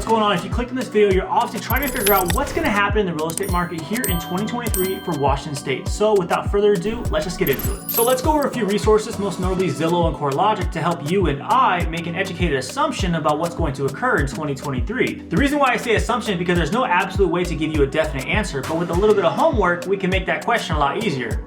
what's going on? If you clicked on this video, you're obviously trying to figure out what's going to happen in the real estate market here in 2023 for Washington State. So without further ado, let's just get into it. So let's go over a few resources, most notably Zillow and CoreLogic, to help you and I make an educated assumption about what's going to occur in 2023. The reason why I say assumption is because there's no absolute way to give you a definite answer, but with a little bit of homework, we can make that question a lot easier.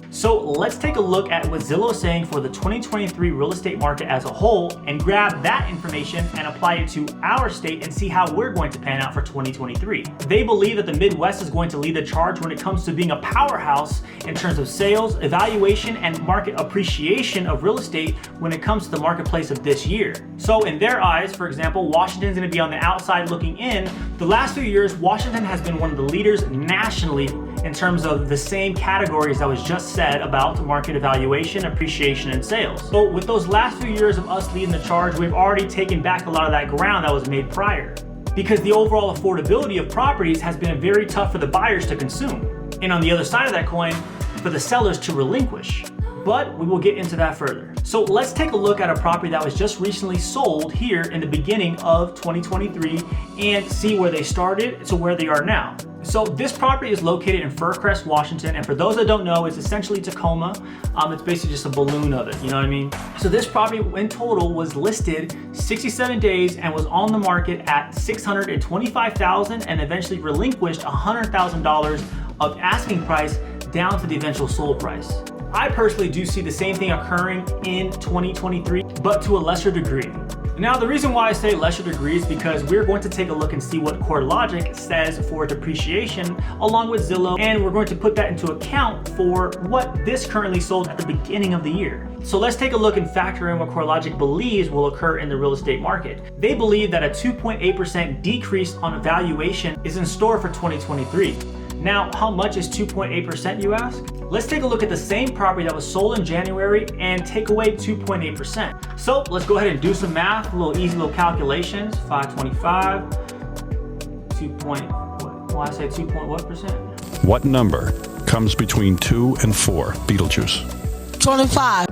So let's take a look at what Zillow is saying for the 2023 real estate market as a whole and grab that information and apply it to our state and see how we're going to pan out for 2023. They believe that the Midwest is going to lead the charge when it comes to being a powerhouse in terms of sales, evaluation, and market appreciation of real estate when it comes to the marketplace of this year. So in their eyes, for example, Washington's going to be on the outside looking in. The last few years, Washington has been one of the leaders nationally in terms of the same categories that was just said about market evaluation, appreciation, and sales. So with those last few years of us leading the charge, we've already taken back a lot of that ground that was made prior, because the overall affordability of properties has been very tough for the buyers to consume. And on the other side of that coin, for the sellers to relinquish. But we will get into that further. So let's take a look at a property that was just recently sold here in the beginning of 2023 and see where they started to where they are now. So this property is located in Fircrest, Washington, and for those that don't know, it's essentially Tacoma. It's basically just a balloon of it, you know what I mean? So this property in total was listed 67 days and was on the market at $625,000 and eventually relinquished $100,000 of asking price down to the eventual sold price. I personally do see the same thing occurring in 2023, but to a lesser degree. Now, the reason why I say lesser degree is because we're going to take a look and see what CoreLogic says for depreciation along with Zillow, and we're going to put that into account for what this currently sold at the beginning of the year. So let's take a look and factor in what CoreLogic believes will occur in the real estate market. They believe that a 2.8% decrease on valuation is in store for 2023. Now, how much is 2.8%, you ask? Let's take a look at the same property that was sold in January and take away 2.8%. So let's go ahead and do some math, easy little calculations. 525, 2 percent? What number comes between 2 and 4, Beetlejuice? 25.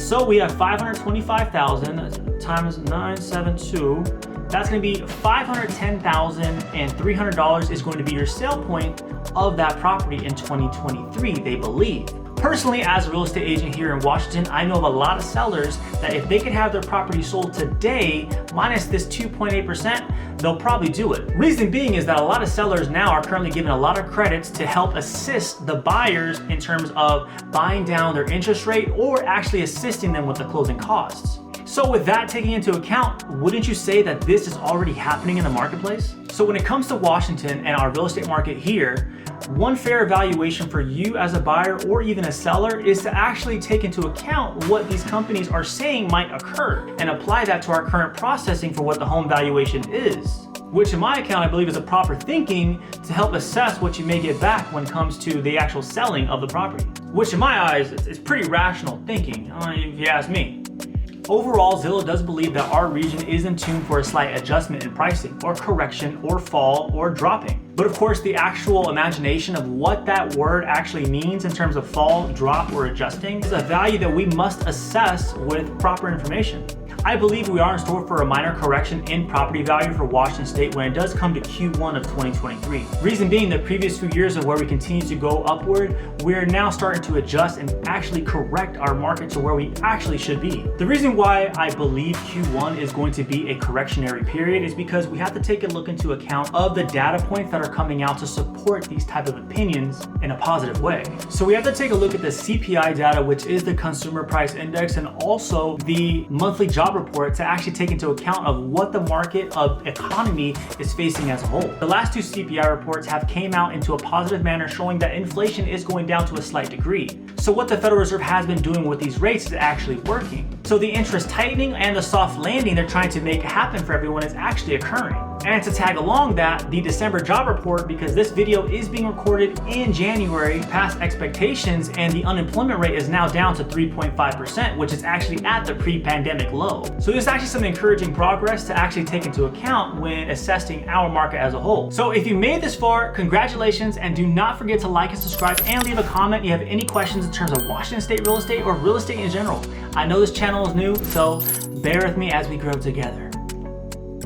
So we have 525,000 times 972. That's going to be $510,300 is going to be your sale point of that property in 2023, they believe. Personally, as a real estate agent here in Washington, I know of a lot of sellers that if they could have their property sold today, minus this 2.8%, they'll probably do it. Reason being is that a lot of sellers now are currently given a lot of credits to help assist the buyers in terms of buying down their interest rate or actually assisting them with the closing costs. So with that taken into account, wouldn't you say that this is already happening in the marketplace? So when it comes to Washington and our real estate market here, one fair evaluation for you as a buyer or even a seller is to actually take into account what these companies are saying might occur and apply that to our current processing for what the home valuation is. Which in my account, I believe is a proper thinking to help assess what you may get back when it comes to the actual selling of the property. Which in my eyes, it's pretty rational thinking, if you ask me. Overall, Zillow does believe that our region is in tune for a slight adjustment in pricing, or correction, or fall, or dropping. But of course, the actual imagination of what that word actually means in terms of fall, drop, or adjusting is a value that we must assess with proper information. I believe we are in store for a minor correction in property value for Washington State when it does come to Q1 of 2023. Reason being, the previous few years of where we continue to go upward, we're now starting to adjust and actually correct our market to where we actually should be. The reason why I believe Q1 is going to be a correctionary period is because we have to take a look into account of the data points that are coming out to support these type of opinions in a positive way. So we have to take a look at the CPI data, which is the Consumer Price Index, and also the monthly job report to actually take into account of what the market of economy is facing as a whole. The last two CPI reports have came out into a positive manner, showing that inflation is going down to a slight degree. So what the Federal Reserve has been doing with these rates is actually working. So the interest tightening and the soft landing they're trying to make happen for everyone is actually occurring. And to tag along that, the December job report, because this video is being recorded in January, passed expectations, and the unemployment rate is now down to 3.5%, which is actually at the pre-pandemic low. So there's actually some encouraging progress to actually take into account when assessing our market as a whole. So if you made this far, congratulations, and do not forget to like and subscribe and leave a comment if you have any questions in terms of Washington State real estate or real estate in general. I know this channel is new, so bear with me as we grow together.